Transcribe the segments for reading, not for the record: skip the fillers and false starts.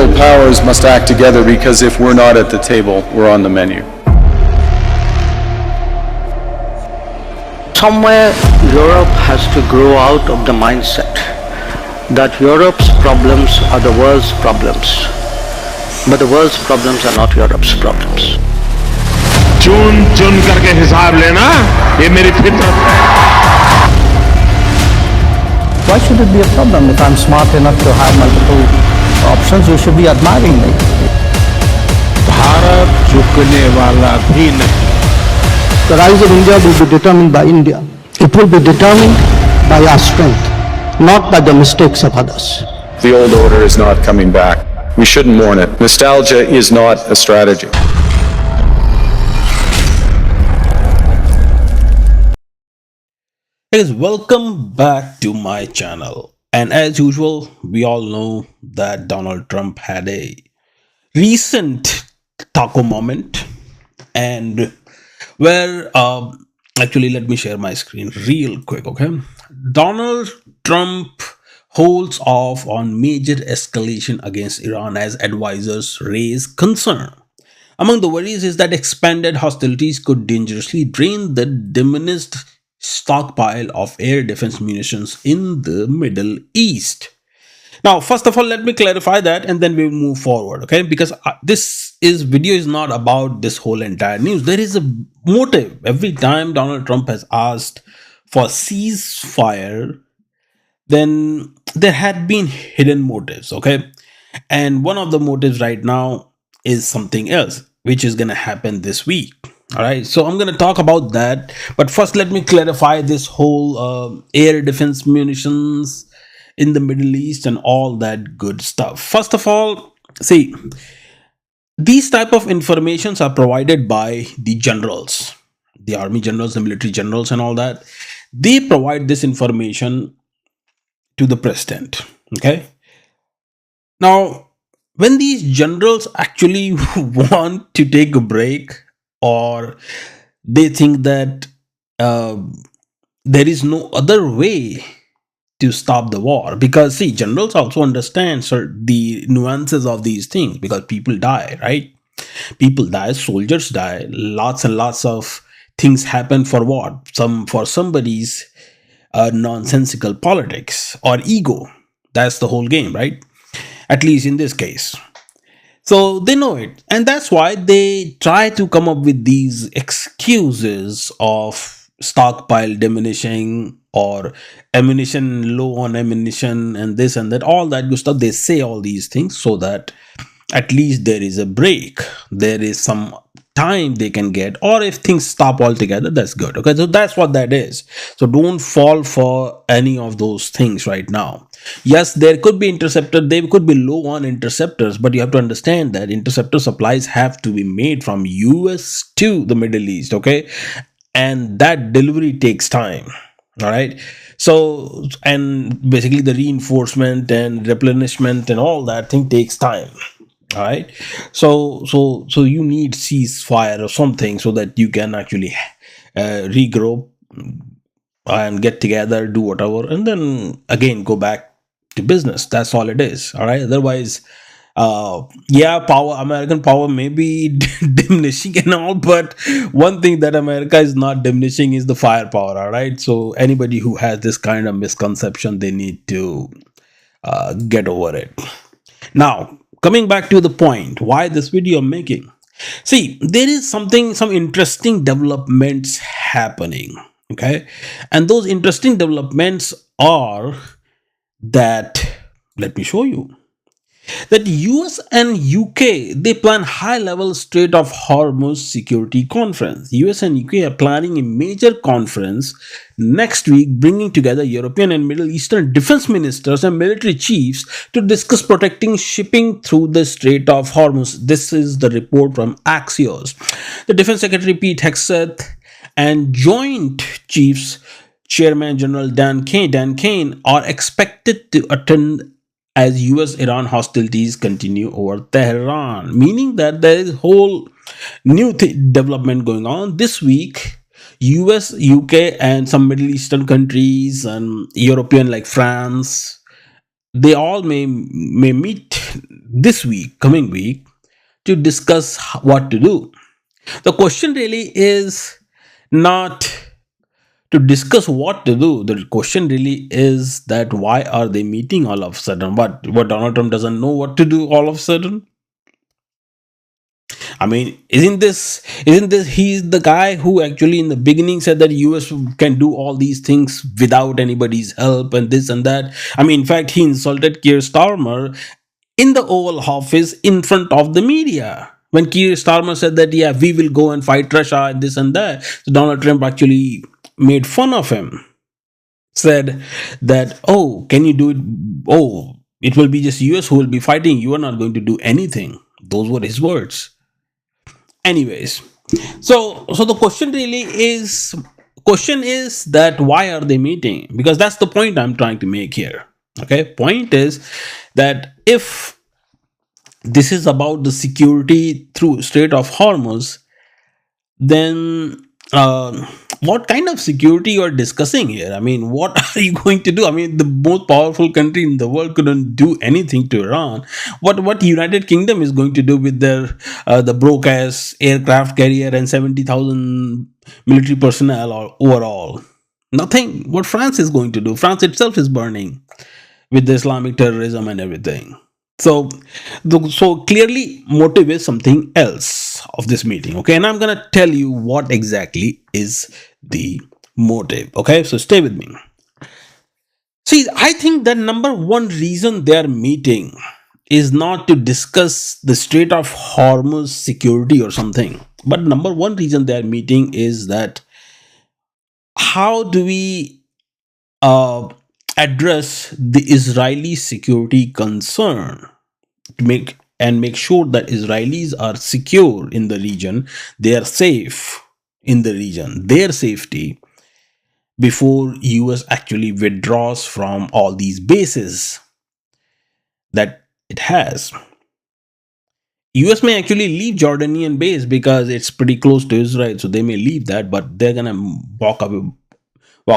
global powers must act together because if we're not at the table, we're on the menu. Somewhere Europe has to grow out of the mindset that Europe's problems are the world's problems, but the world's problems are not Europe's problems. चुन चुन करके हिसाब लेना ये मेरी फितरत है. Why should it be a problem if I'm smart enough to have multiple options? You should be admiring me. Bharat झुकने वाला भी नहीं. The rise of India will be determined by India. It will be determined by our strength, not by the mistakes of others. The old order is not coming back. We shouldn't mourn it. Nostalgia is not a strategy. Guys, welcome back to my channel. And as usual, we all know that Donald Trump had a recent taco moment, and where actually let me share my screen real quick. Okay, Donald Trump holds off on major escalation against Iran as advisors raise concern. Among the worries is that expanded hostilities could dangerously drain the diminished stockpile of air defense munitions in the Middle East. Now, first of all, let me clarify that and then we'll move forward, okay? Because this video is not about this whole entire news. There is a motive. Every time Donald Trump has asked for ceasefire, then there had been hidden motives, okay? And one of the motives right now is something else, which is going to happen this week. All right, so I'm going to talk about that. But first, let me clarify this whole air defense munitions in the Middle East and all that good stuff. First of all, see, these type of informations are provided by the generals, the army generals, the military generals and all that. They provide this information to the president, okay? Now, when these generals actually want to take a break, or they think that there is no other way to stop the war, because see, generals also understand the nuances of these things, because people die, right? People die, soldiers die, lots and lots of things happen for what? For somebody's nonsensical politics or ego. That's the whole game, right? At least in this case. So they know it, and that's why they try to come up with these excuses of stockpile diminishing or ammunition, low on ammunition, and this and that, all that good stuff. They say all these things so that at least there is a break, there is some time they can get, or if things stop altogether, that's good. Okay, so that's what that is. So don't fall for any of those things right now. Yes, there could be interceptor, they could be low on interceptors, but you have to understand that interceptor supplies have to be made from US to the Middle East, okay? And that delivery takes time. All right, so, and basically the reinforcement and replenishment and all that thing takes time. All right, so you need ceasefire or something so that you can actually regroup and get together, do whatever, and then again go back to business. That's all it is. All right, otherwise yeah, American power may be diminishing and all, but one thing that America is not diminishing is the firepower. All right, so anybody who has this kind of misconception, they need to get over it. Now, coming back to the point, why this video I'm making. See, there is some interesting developments happening, okay? And those interesting developments are that, let me show you, that US and UK, they plan high-level Strait of Hormuz security conference. US and UK are planning a major conference next week, bringing together European and Middle Eastern defense ministers and military chiefs to discuss protecting shipping through the Strait of Hormuz. This is the report from Axios. The Defense Secretary Pete Hegseth and Joint Chiefs Chairman General Dan Kane are expected to attend as US-Iran hostilities continue over Tehran, meaning that there is a whole new development going on. This week, US, UK, and some Middle Eastern countries and European like France, they all may meet this week, coming week, to discuss what to do. The question really is not to discuss what to do. The question really is that why are they meeting all of a sudden? What Donald Trump doesn't know what to do all of a sudden? I mean, isn't this he's the guy who actually in the beginning said that US can do all these things without anybody's help and this and that. I mean, in fact, he insulted Keir Starmer in the Oval Office in front of the media. When Keir Starmer said that, yeah, we will go and fight Russia and this and that, so Donald Trump actually made fun of him. Said that, oh, can you do it? Oh, it will be just US who will be fighting. You are not going to do anything. Those were his words. Anyways, so the question is that why are they meeting? Because that's the point I'm trying to make here. Okay, point is that if this is about the security through Strait of Hormuz, then what kind of security you are discussing here? I mean, what are you going to do? I mean, the most powerful country in the world couldn't do anything to Iran. What United Kingdom is going to do with their the broke ass aircraft carrier and 70,000 military personnel or overall? Nothing. What France is going to do? France itself is burning with the Islamic terrorism and everything. So clearly motive is something else of this meeting. Okay, and I'm gonna tell you what exactly is the motive. Okay, so stay with me. See, I think the number one reason they are meeting is not to discuss the Strait of Hormuz security or something, but number one reason they are meeting is that how do we address the Israeli security concern to make sure that Israelis are secure in the region, they are safe in the region, their safety, before US actually withdraws from all these bases that it has. US may actually leave Jordanian base because it's pretty close to Israel, so they may leave that, but they're gonna walk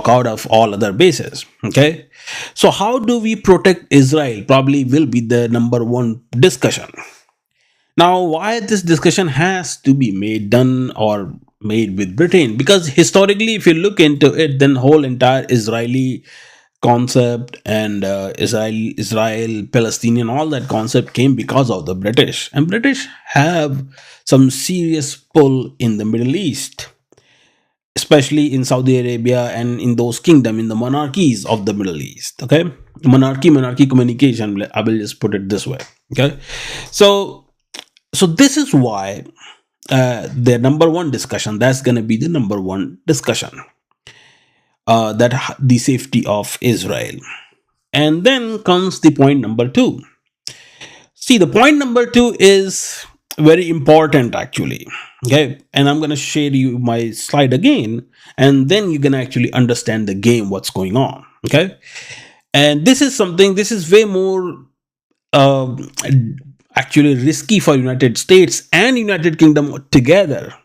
out of all other bases. Okay, so how do we protect Israel probably will be the number one discussion. Now, why this discussion has to be done or made with Britain? Because historically, if you look into it, then whole entire Israeli concept and Israel Palestinian, all that concept came because of the British, and British have some serious pull in the Middle East, especially in Saudi Arabia and in those kingdom, in the monarchies of the Middle East. Okay, monarchy communication, I will just put it this way. Okay, so this is why the number one discussion, that's going to be the number one discussion, that the safety of Israel. And then comes the point number two. See, the point number two is very important actually. Okay, and I'm going to share you my slide again, and then you can actually understand the game, what's going on. Okay, and this is way more actually risky for United States and United Kingdom together.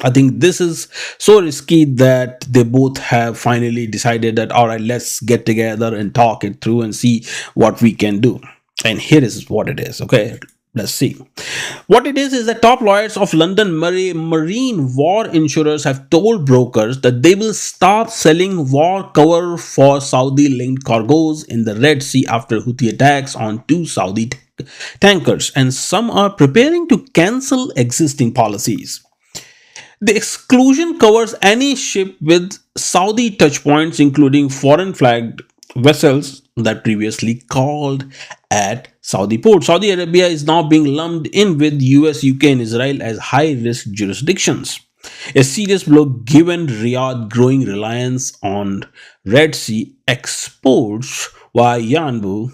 I think this is so risky that they both have finally decided that, all right, let's get together and talk it through and see what we can do. And here is what it is. Okay, let's see. What it is that top lawyers of London marine war insurers have told brokers that they will stop selling war cover for Saudi-linked cargoes in the Red Sea after Houthi attacks on two Saudi tankers, and some are preparing to cancel existing policies. The exclusion covers any ship with Saudi touchpoints, including foreign flagged vessels that previously called at Saudi ports. Saudi Arabia is now being lumped in with US, UK, and Israel as high-risk jurisdictions. A serious blow given Riyadh's growing reliance on Red Sea exports via Yanbu,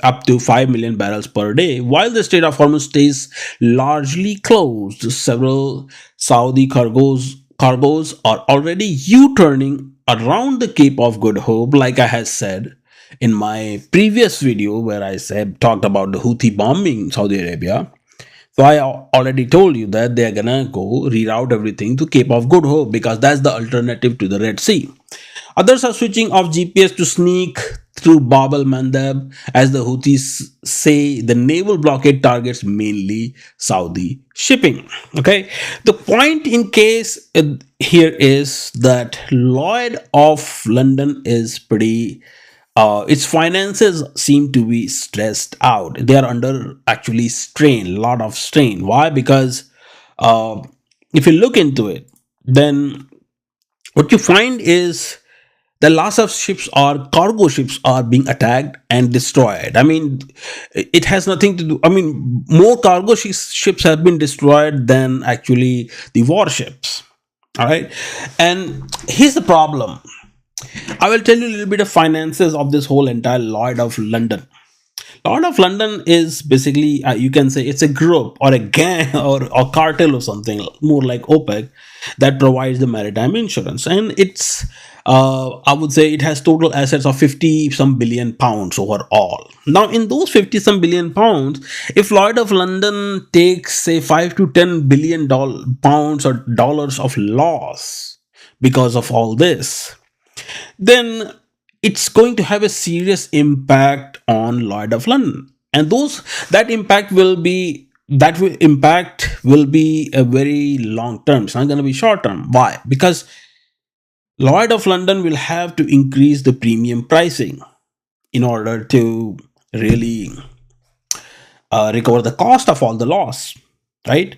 up to 5 million barrels per day. While the Strait of Hormuz stays largely closed, several Saudi cargoes are already U-turning around the Cape of Good Hope, like I had said in my previous video where I talked about the Houthi bombing Saudi Arabia. So I already told you that they are gonna go reroute everything to Cape of Good Hope because that's the alternative to the Red Sea. Others are switching off GPS to sneak through Bab al Mandab, as the Houthis say. The naval blockade targets mainly Saudi shipping. Okay, the point in case here is that Lloyd of London is pretty. Its finances seem to be stressed out. They are under actually strain, a lot of strain. Why? Because if you look into it, then what you find is the loss of ships or cargo ships are being attacked and destroyed. I mean, it has nothing to do. I mean, more cargo ships have been destroyed than actually the warships. All right, and here's the problem. I will tell you a little bit of finances of this whole entire Lloyd of London. Lord of London is basically, you can say it's a group or a gang or a cartel or something, more like OPEC, that provides the maritime insurance. And it's, I would say it has total assets of 50 some billion pounds overall. Now, in those 50 some billion pounds, if Lloyd of London takes, say, 5 to 10 billion pounds or dollars of loss because of all this, then it's going to have a serious impact on Lloyd of London, and that impact will be a very long term. It's not going to be short term. Why? Because Lloyd of London will have to increase the premium pricing in order to really recover the cost of all the loss. Right?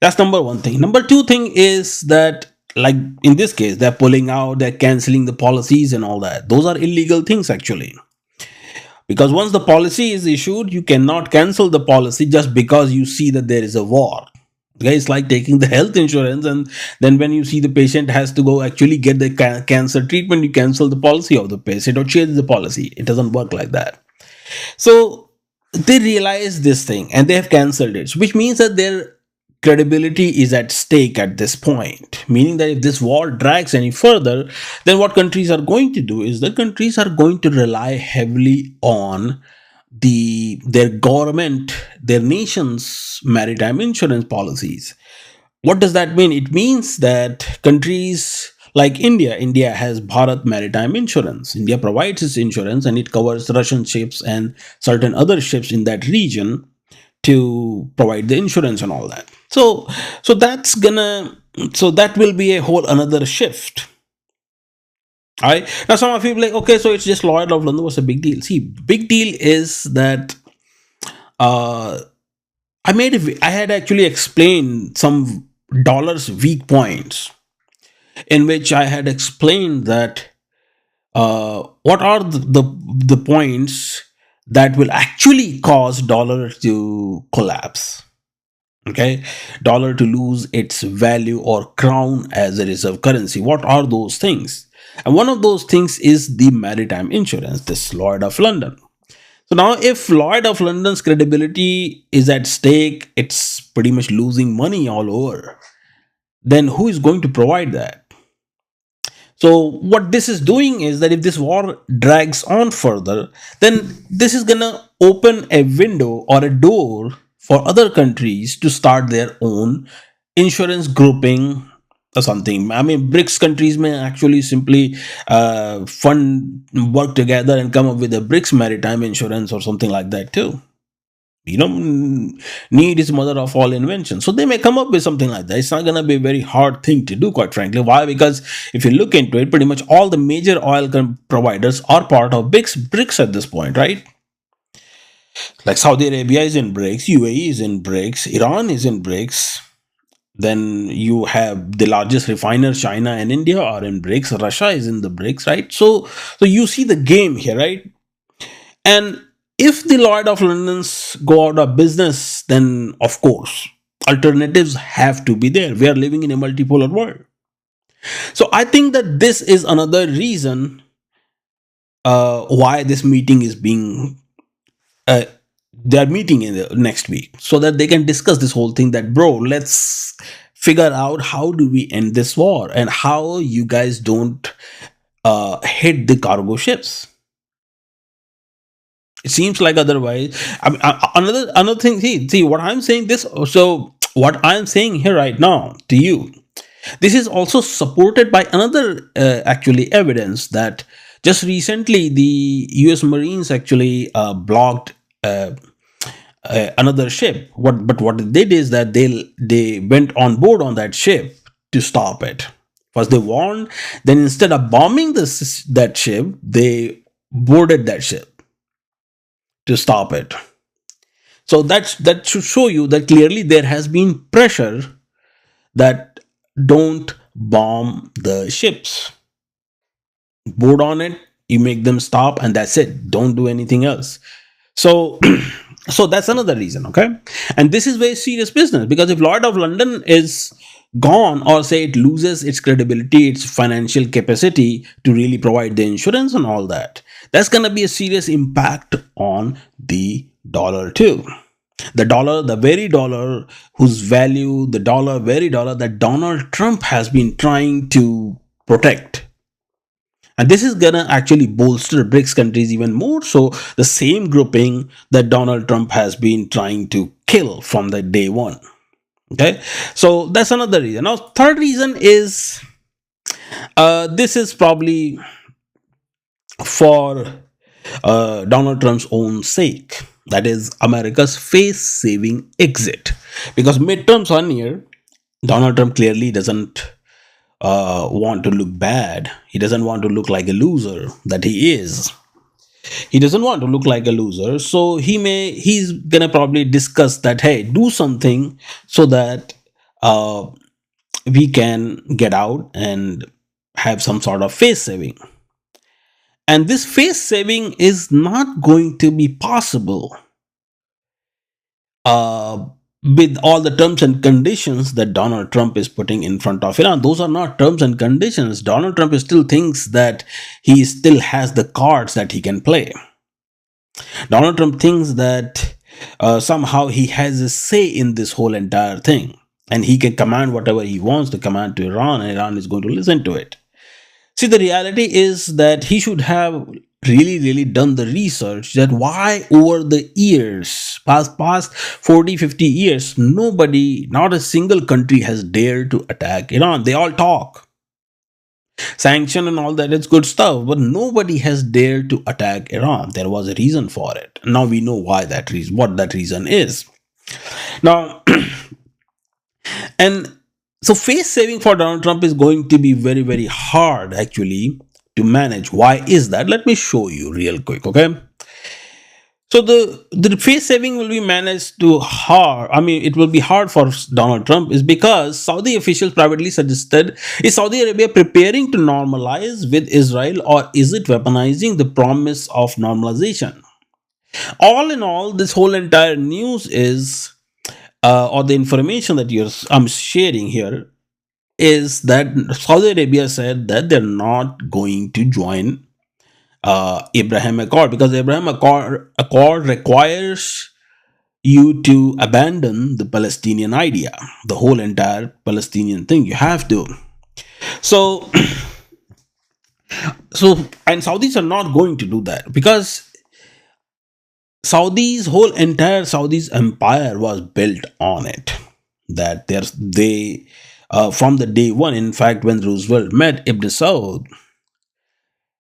That's number one thing. Number two thing is that, like in this case, they're pulling out, they're canceling the policies and all that. Those are illegal things actually. Because once the policy is issued, you cannot cancel the policy just because you see that there is a war. Okay, it's like taking the health insurance, and then when you see the patient has to go actually get the cancer treatment, you cancel the policy of the patient or change the policy. It doesn't work like that. So they realize this thing and they have cancelled it, which means that their credibility is at stake at this point, meaning that if this war drags any further, then what countries are going to do is the countries are going to rely heavily on their government, their nation's maritime insurance policies. What does that mean? It means that countries like India has Bharat Maritime Insurance. India provides its insurance and it covers Russian ships and certain other ships in that region to provide the insurance and all that. So that will be a whole another shift. All right. Now some of you will be like, okay, so it's just Lloyd of London. What's a big deal? See, big deal is that I had actually explained some dollars weak points, in which I had explained that what are the points that will actually cause dollar to collapse. Okay, dollar to lose its value or crown as a reserve currency. What are those things? And one of those things is the maritime insurance, this Lloyd of London. So now if Lloyd of London's credibility is at stake, it's pretty much losing money all over, then who is going to provide that? So what this is doing is that if this war drags on further, then this is going to open a window or a door for other countries to start their own insurance grouping or something. I mean, BRICS countries may actually simply work together and come up with a BRICS maritime insurance or something like that too. You know, need is mother of all inventions. So they may come up with something like that. It's not going to be a very hard thing to do, quite frankly. Why? Because if you look into it, pretty much all the major oil providers are part of BRICS at this point, right? Like Saudi Arabia is in BRICS, UAE is in BRICS, Iran is in BRICS. Then you have the largest refiners, China and India, are in BRICS. Russia is in the BRICS, right? So you see the game here, right? And if the Lloyd of London's go out of business, then of course alternatives have to be there. We are living in a multipolar world. So I think that this is another reason why this meeting is being they are meeting in the next week, so that they can discuss this whole thing, that bro, let's figure out how do we end this war and how you guys don't hit the cargo ships. It seems like otherwise. I mean, another thing. See what I'm saying. So what I'm saying here right now to you, this is also supported by another actually evidence that Just recently, the U.S. Marines actually blocked another ship. But what they did is that they went on board on that ship to stop it. First they warned, then instead of bombing that ship, they boarded that ship to stop it. So that should show you that clearly there has been pressure that don't bomb the ships. Board on it, you make them stop, and that's it. Don't do anything else. So so that's another reason, okay? And this is very serious business, because if Lloyd of London is gone, or say it loses its credibility, its financial capacity to really provide the insurance and all that, that's going to be a serious impact on the dollar too. The dollar, the very dollar whose value, the dollar, very dollar that Donald Trump has been trying to protect. And this is gonna actually bolster BRICS countries even more. So the same grouping that Donald Trump has been trying to kill from the day one. Okay, so that's another reason. Now, third reason is this is probably for Donald Trump's own sake. That is America's face-saving exit. Because midterms are near, Donald Trump clearly doesn't want to look bad. He doesn't want to look like a loser that he is. He doesn't want to look like a loser. So he's gonna probably discuss that, hey, do something so that we can get out and have some sort of face saving. And this face saving is not going to be possible with all the terms and conditions that Donald Trump is putting in front of Iran. Those are not terms and conditions. Donald Trump still thinks that he still has the cards that he can play. Donald Trump thinks that somehow he has a say in this whole entire thing, and he can command whatever he wants to command to Iran, and Iran is going to listen to it. See, the reality is that he should have really done the research that why over the years, past 40, 50 years, nobody, not a single country has dared to attack Iran. They all talk. Sanction and all that, it's good stuff, but nobody has dared to attack Iran. There was a reason for it. Now we know why that reason, what that reason is. Now, and so face saving for Donald Trump is going to be very hard actually to manage. Why is that? Let me show you real quick, okay? So the face saving will be managed to hard. I mean, it will be hard for Donald Trump is because Saudi officials privately suggested, is Saudi Arabia preparing to normalize with Israel, or is it weaponizing the promise of normalization? All in all, this whole entire news is or the information that I'm sharing here is that Saudi Arabia said that they're not going to join Abraham Accord, because Abraham Accord requires you to abandon the Palestinian idea, the whole entire Palestinian thing. You have to. So and Saudis are not going to do that, because Saudi's whole entire Saudi's empire was built on it. That they from the day one, in fact, when Roosevelt met Ibn Saud,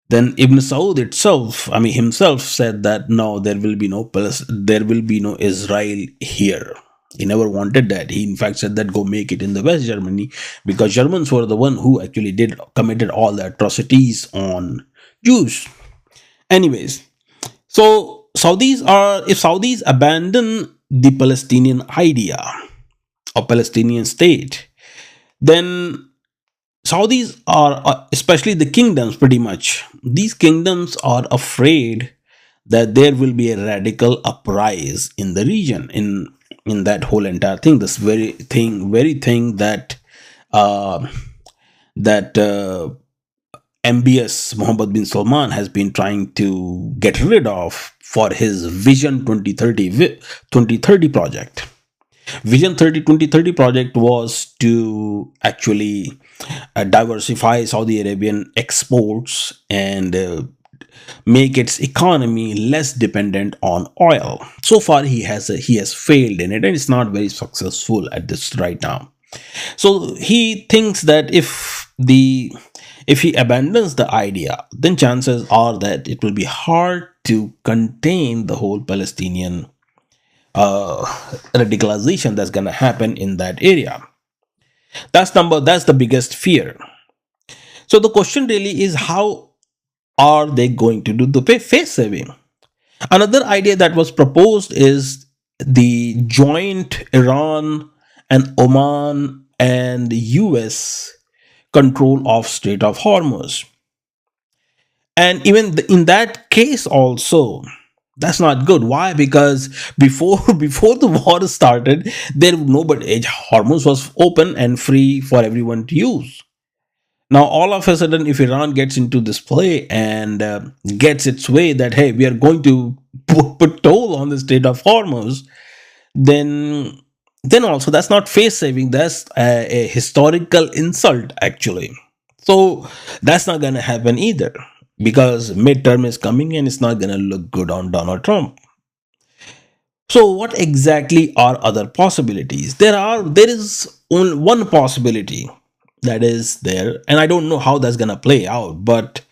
then Ibn Saud himself said that no, there will be no Israel here. He never wanted that. He in fact said that go make it in the West Germany, because Germans were the one who actually committed all the atrocities on Jews. Anyways, so if Saudis abandon the Palestinian idea or Palestinian state, then Saudis are, especially the kingdoms, pretty much, these kingdoms are afraid that there will be a radical uprise in the region, in that whole entire thing, this very thing that MBS Mohammed bin Salman has been trying to get rid of for his Vision 2030 project. Vision 2030 project was to actually diversify Saudi Arabian exports and make its economy less dependent on oil. So far, he has failed in it, and it's not very successful at this right now. So he thinks that if If he abandons the idea, then chances are that it will be hard to contain the whole Palestinian radicalization that's going to happen in that area. That's the biggest fear. So the question really is, how are they going to do the face saving? Another idea that was proposed is the joint Iran and Oman and US control of Strait of Hormuz. And even in that case also, that's not good. Why? Because before before the war started, there nobody Hormuz was open and free for everyone to use. Now, all of a sudden, if Iran gets into this play and gets its way that, hey, we are going to put toll on the Strait of Hormuz, then also that's not face saving. That's a historical insult, actually. So that's not going to happen either, because midterm is coming and it's not going to look good on Donald Trump. So what exactly are other possibilities? There is only one possibility that is there, and I don't know how that's going to play out, but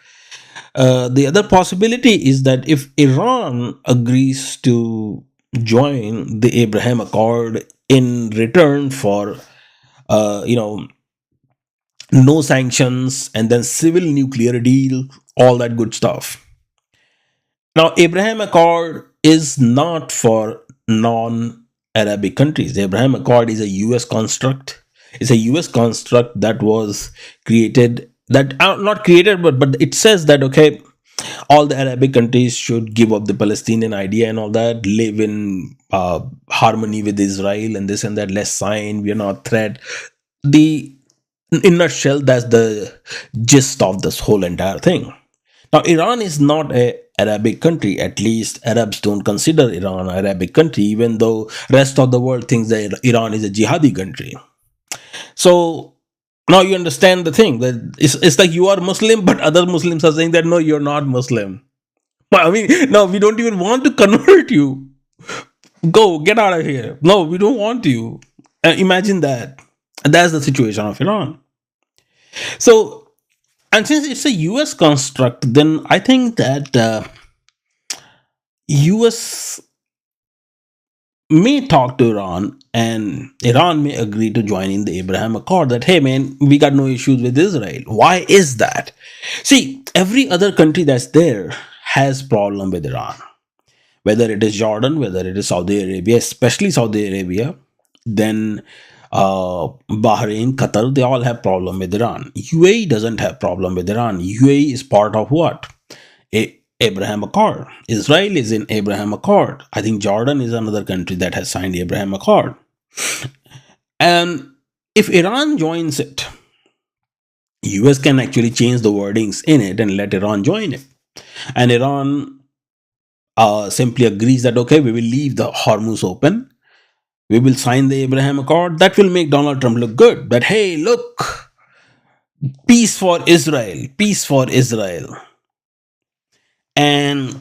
the other possibility is that if Iran agrees to join the Abraham Accord in return for no sanctions and then civil nuclear deal, all that good stuff. Now, Abraham Accord is not for non-Arabic countries. The Abraham Accord is a US construct. It's a US construct that was created, that not created, but it says that, okay, all the Arabic countries should give up the Palestinian idea and all that, live in harmony with Israel and this and that, let's sign, we are not a threat. In a nutshell, that's the gist of this whole entire thing. Now, Iran is not a Arabic country. At least Arabs don't consider Iran an Arabic country, even though rest of the world thinks that Iran is a jihadi country. So now you understand the thing, that it's like you are Muslim, but other Muslims are saying that no, you're not Muslim. I mean, no, we don't even want to convert you. Go, get out of here. No, we don't want you. Imagine that. And that's the situation of Iran. So, and since it's a US construct, then I think that US may talk to Iran and Iran may agree to join in the Abraham Accord, that, hey man, we got no issues with Israel. Why is that? See, every other country that's there has problem with Iran. Whether it is Jordan, whether it is Saudi Arabia, especially Saudi Arabia, then Bahrain, Qatar, they all have problem with Iran. UAE doesn't have problem with Iran. UAE is part of what? Abraham Accord. Israel is in Abraham Accord. I think Jordan is another country that has signed Abraham Accord. And if Iran joins it, US can actually change the wordings in it and let Iran join it. And Iran simply agrees that, okay, we will leave the Hormuz open. We will sign the Abraham Accord. That will make Donald Trump look good. That, hey, look, peace for Israel, peace for Israel. And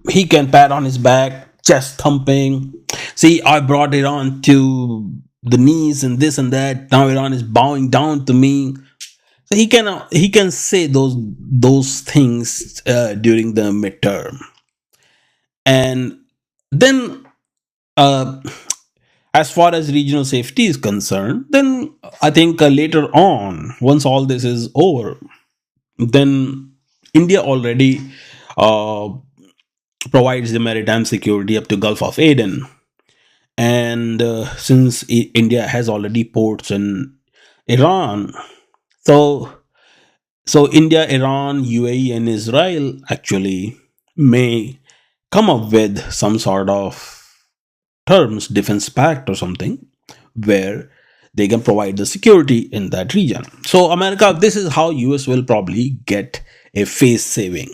he can pat on his back, chest thumping. See, I brought Iran to the knees and this and that. Now Iran is bowing down to me. So he can say those things during the midterm. And then as far as regional safety is concerned, then I think later on, once all this is over, then India already provides the maritime security up to Gulf of Aden. And since India has already ports in Iran, so India, Iran, UAE and Israel actually may come up with some sort of terms, defense pact or something, where they can provide the security in that region. So America, this is how US will probably get a face saving.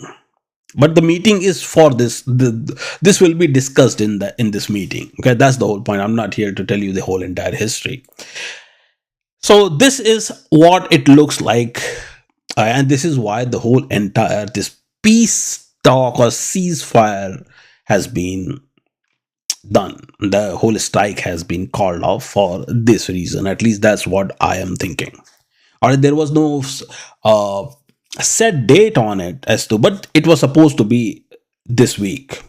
But the meeting is for this. This will be discussed in this meeting. Okay, that's the whole point. I'm not here to tell you the whole entire history. So this is what it looks like, and this is why the whole entire this peace talk or ceasefire has been done. The whole strike has been called off for this reason. At least that's what I am thinking. Or there was no set date on it as to, but it was supposed to be this week,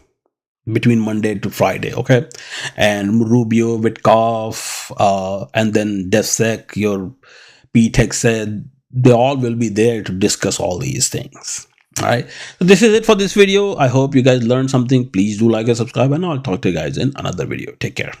between Monday to Friday, okay? And Rubio, Witkoff, and then DevSec, your P-Tech said, they all will be there to discuss all these things. All right, so this is it for this video. I hope you guys learned something. Please do like and subscribe, and I'll talk to you guys in another video. Take care.